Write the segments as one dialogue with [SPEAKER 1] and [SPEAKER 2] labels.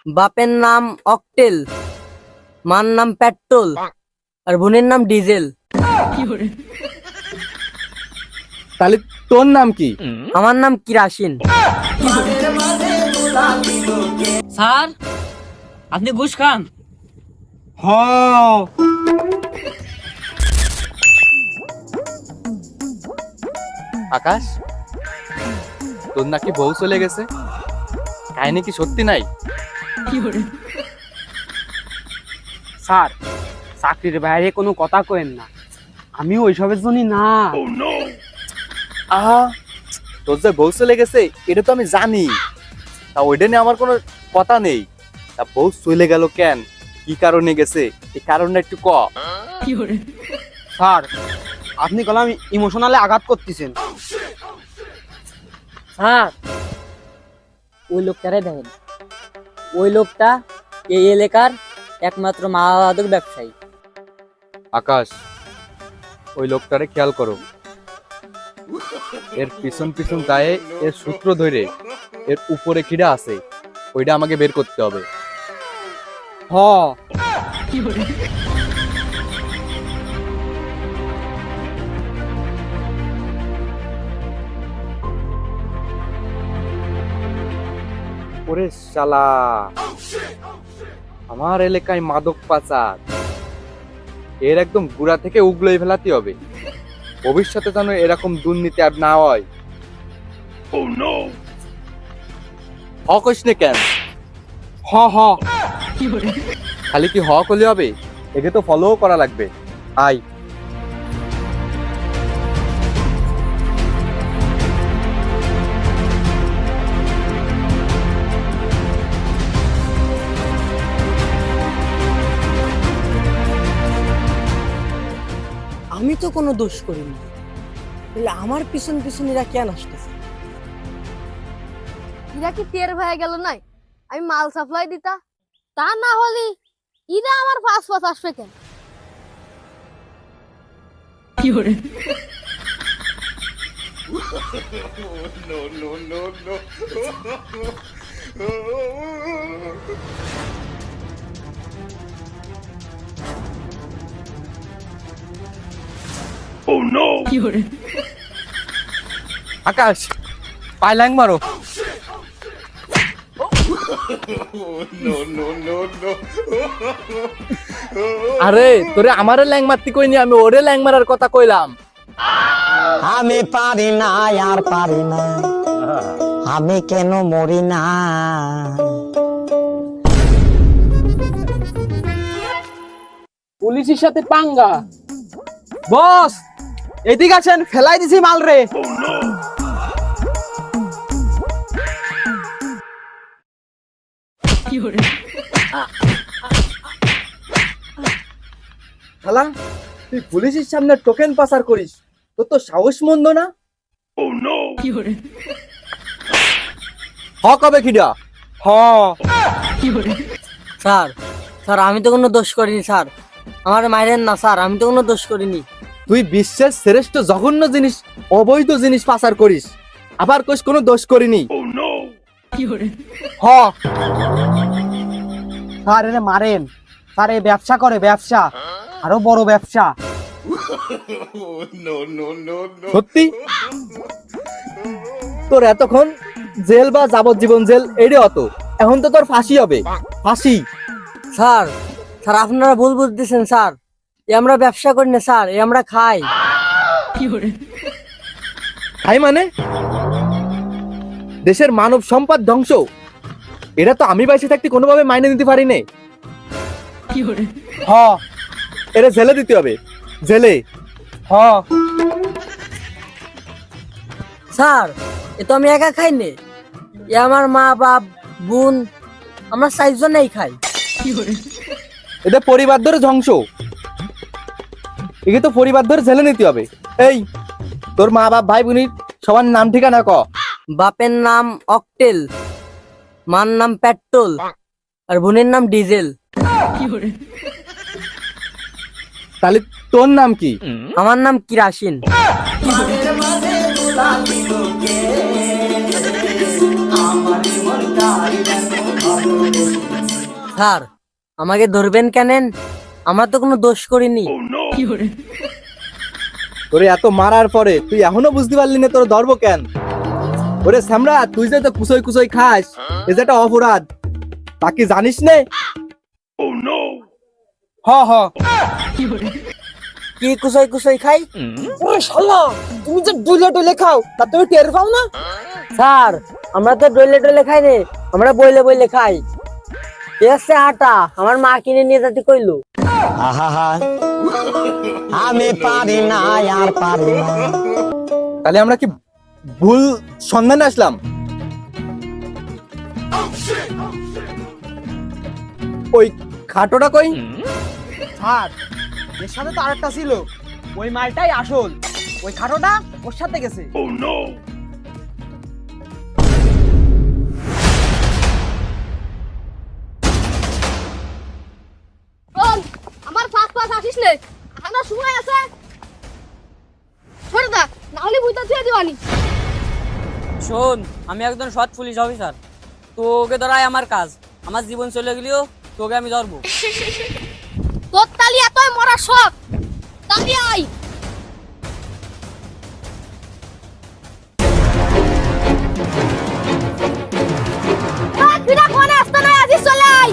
[SPEAKER 1] বাপের নাম অকটেল, মার নাম পেট্রোল, আর বোনের নাম ডিজেল।
[SPEAKER 2] তাহলে তোর নাম কি?
[SPEAKER 1] আমার নাম কিরাসিন।
[SPEAKER 3] স্যার, আপনি ঘুষ খান?
[SPEAKER 2] হ। আকাশ, তোর নাকি বউ চলে গেছে, কাহিনী কি সত্যি নাই?
[SPEAKER 4] স্যার, চাকরির বাইরে কোনো কথা কইেন না, আমি ওইসবের জন্য না।
[SPEAKER 2] আহা, তোর যে বউ চলে গেছে এটা তো আমি জানি, তা ওইটা নিয়ে আমার কোনো কথা নেই। তা বউ চলে গেল কেন, কি কারণে গেছে, এই কারণটা একটু ক।
[SPEAKER 4] স্যার, আপনি কলাম ইমোশনালে আঘাত করতেছেন।
[SPEAKER 1] স্যার, ওই লোকটারে দেখেন, ওই লোকটা এই এলাকার একমাত্র মাদক ব্যবসায়ী।
[SPEAKER 2] আকাশ, ওই লোকটারে খেয়াল করো, এর পিছন পিছন গায়ে এর সূত্র ধরে এর উপরে কিডা আছে ওইটা আমাকে বের করতে হবে।
[SPEAKER 4] হ।
[SPEAKER 2] ওরে শালা, আমার এলাকায় মাদক পাচার, এর একদম গুড়া থেকে উগলোই ফেলাতে হবে, ভবিষ্যতে যেন এরকম দুর্নীতি আর না হয়। হকস নে কেন?
[SPEAKER 4] হ হ।
[SPEAKER 2] খালি কি হক হলে হবে, একে তো ফলো করা লাগবে। আই
[SPEAKER 1] আমি তো কোনো দোষ করিনি, তাহলে আমার পিছন পিছন এরা কেন আসতেছে?
[SPEAKER 5] ইরা কি টের হয়ে গেল নাই আমি মাল সাপ্লাই দিতা? তা না হলে ইরা আমার পাঁচ পাঁচ আসবে কেন?
[SPEAKER 2] আকাশ, পাইলাং মারো। আরে তোরে আমারে ল্যাং মারতে কইনি, আমি ওরে ল্যাং মারার কথা কইলাম।
[SPEAKER 6] আমি পারি না আর পারি না, আমি কেন মরি না।
[SPEAKER 4] পুলিশের সাথে পাঙ্গা। বস, এদিকে আছেন, ফেলাই দিছি মাল রে।
[SPEAKER 2] শালা, তুই পুলিশের সামনে টোকেন পাচার করিস, তোর তো সাহস মন্দ না। হক হবে কিডা?
[SPEAKER 4] হ।
[SPEAKER 1] স্যার, স্যার আমি তো কোনো দোষ করিনি স্যার, আমার মাইরেন না স্যার, আমি তো কোনো দোষ করিনি।
[SPEAKER 2] তুই বিশ্বের শ্রেষ্ঠ জঘন্য জিনিস, অবৈধ জিনিস পাচার করিস, আবার কোস কোনো দোষ করিনি।
[SPEAKER 4] হ। স্যার, এরে মারেন। স্যার, এই ব্যবসা করে, ব্যবসা, আরো বড় ব্যবসা।
[SPEAKER 2] সত্যি? তোর এতক্ষণ জেল বা যাবজ্জীবন জেল এইটা অত, এখন তো তোর ফাঁসি হবে, ফাঁসি।
[SPEAKER 1] স্যার, স্যার আপনারা ভুল বুঝতেছেন স্যার, এ আমরা ব্যবসা করি না স্যার, এ আমরা খাই।
[SPEAKER 2] খাই মানে? দেশের মানব সম্পদ ধ্বংস, এটা তো আমি বাইসে থাকতে কোনোভাবে মাইনে নিতে পারি না।
[SPEAKER 4] হ।
[SPEAKER 2] এটা জেলে দিতে হবে, জেলে।
[SPEAKER 4] হ।
[SPEAKER 1] স্যার, এ তো আমি একা খাই নে, এ আমার মা বাপ বোন, আমরা 4 জনেই খাই।
[SPEAKER 2] এটা পরিবার ধরে ধ্বংস, একে তো পরিবার ধরে জেলে নিতে হবে। এই, তোর মা বাপ ভাই বোনির সবার নাম ঠিকানা ক।
[SPEAKER 1] বাপের নাম অকটেল, মার নাম পেট্রোল, আর বোনের নাম ডিজেল।
[SPEAKER 2] তাহলে তোর নাম কি?
[SPEAKER 1] আমার নাম কিরাসিন।
[SPEAKER 6] আমার
[SPEAKER 1] স্যার আমাকে ধরবেন কেন? আমরা তো কোনো দোষ করিনি।
[SPEAKER 2] তোরে এত মারার পরে তুই এখনো বুঝতে পারলি না তোর ধরবো কেন? ওরে সামরা, তুই যে তো কুসই কুসই খাস, এ যে একটা অপরাধ, তা কি জানিস নে?
[SPEAKER 4] হ হ
[SPEAKER 1] কি কুসই কুসই খাই?
[SPEAKER 4] ওরে শালা, তুমি যে ডুলে ডুলে খাও তা তুমি টের পাও না?
[SPEAKER 1] স্যার আমরা তো ডলে ডলে খাই রে, আমরা বইলে বইলে খাই। এ হচ্ছে আটা, আমার মা কিনে নিয়ে যেতে কইলো।
[SPEAKER 6] আহা আমি পারি না আর পারি না।
[SPEAKER 2] তাহলে আমরা কি ভুল সন্ধানে আসলাম? ওই খাটোটা কই?
[SPEAKER 4] স্যার, এর সাথে তো আরেকটা ছিল, ওই মালটাই আসল, ওই খাটোটা ওর সাথে গেছে।
[SPEAKER 5] শোন, আমার ফাঁস ফাঁস আসিস নে, এখনো সময় আছে। ছোট দা, না হলে বুঝতে দিয়ে দিবানি।
[SPEAKER 3] শোন, আমি একজন সৎ পুলিশ অফিসার, তোকে ধরাই আমার কাজ। আমার জীবন চলে গেলেও তোকে আমি ধরবো।
[SPEAKER 5] তোর তালি এতই মরা শখ, তালি আই। তুই না কোনে আসতে নাই, আজি চলে আই।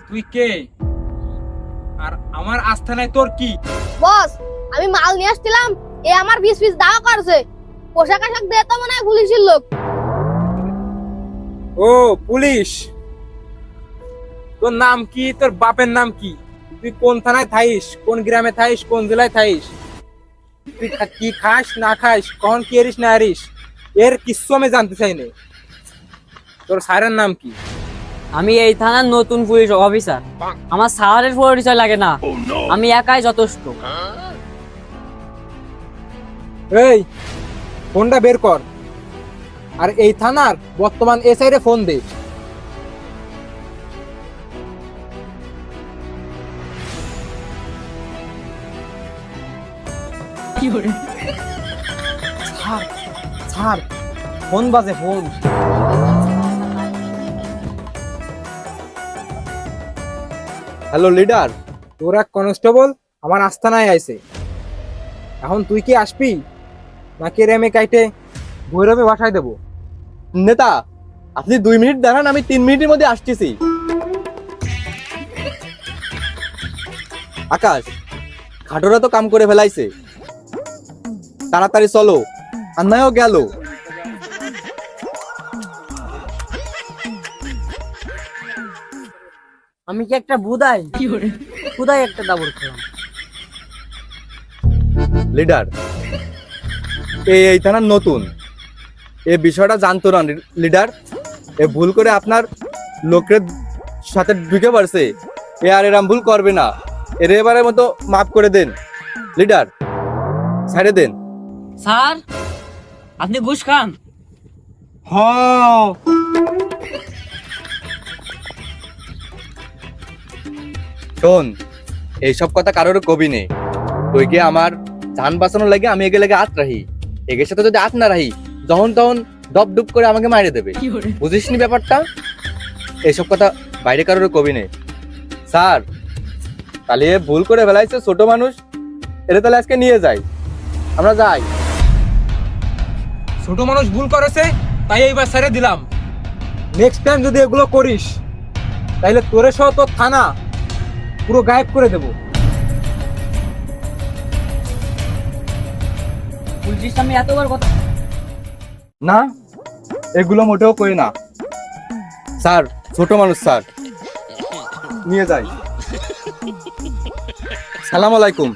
[SPEAKER 7] তুই কে আর আমার আস্থানায় তোর কি?
[SPEAKER 5] বস, আমি মাল নিয়ে আসছিলাম, এ আমার 20 পিস দাও করছে। পোশাক আশাক দিয়ে তো মনে হয় পুলিশের লোক।
[SPEAKER 7] ও পুলিশ, তোর নাম কি? তোর বাপের নাম কি? তুই কোন থানায় থাইস, কোন গ্রামে থাইস, কোন জেলায় থাইস? তুই কি খাস না খাস, কখন কি এরিস না এরিস, এর কিচ্ছু আমি জানতে চাই না। তোর স্যারের নাম কি?
[SPEAKER 3] আমি এই থানার নতুন পুলিশ অফিসার, আমার স্যারের পরিচয় লাগে না, আমি একাই যথেষ্ট।
[SPEAKER 7] এই ফোনটা বের কর, আর এই থানার বর্তমান এসআই রে ফোন দে।
[SPEAKER 4] স্যার, ফোন বাজে, ফোন।
[SPEAKER 2] হ্যালো লিডার,
[SPEAKER 7] তোর এক কনস্টেবল আমার আস্তানায় আইছে, এখন তুই কি আসবি নাকি রে আমি কাইটে ভৈরবে বাসায় দেবো?
[SPEAKER 2] নেতা আপনি 2 মিনিট দাঁড়ান, আমি 3 মিনিটের মধ্যে আসতেছি। আকাশ, খাটোরা তো কাম করে ফেলাইছে, তাড়াতাড়ি চলো, আন্নায়ও গেল।
[SPEAKER 1] আমি কি একটা বুদাই? বুদাই একটা দাবর খেলাম।
[SPEAKER 2] লিডার, এই থানার নতুন, এই বিষয়টা জানতো না লিডার। এ ভুল করে আপনার লোকের সাথে ঢুকে পড়ছে, এ আর এরম ভুল করবে না, এর এবারের মতো মাফ করে দেন লিডার, ছেড়ে দেন।
[SPEAKER 3] স্যার, আপনি ঘুষ খান?
[SPEAKER 7] হ,
[SPEAKER 2] শোন, এইসব কথা কারোর কবি নেই, তুই গিয়ে আমার জান বাঁচানোর লাগে আমি এগে লেগে আত রাহি, এগের সাথে যদি আত না রাহি, যখন তখন ডব ডুব করে আমাকে মারে দেবে, বুঝিস নি ব্যাপারটা? এইসব কথা বাইরে কারোর কবি নেই। স্যার, তাহলে এ ভুল করে ফেলাইছে, ছোট মানুষ, এটা তাহলে আজকে নিয়ে যাই, আমরা যাই।
[SPEAKER 7] ছোট মানুষ ভুল করেছে তাই এইবার ছেড়ে দিলাম, নেক্সট টাইম যদি এগুলো করিস তাইলে তোরে সহ তোর থানা পুরো গায়েব করে দেবো।
[SPEAKER 3] পুলিশের সামনে এতবার কথা?
[SPEAKER 2] না, এগুলো মোটেও করি না স্যার, ছোট মানুষ স্যার, নিয়ে যাই। সালাম আলাইকুম।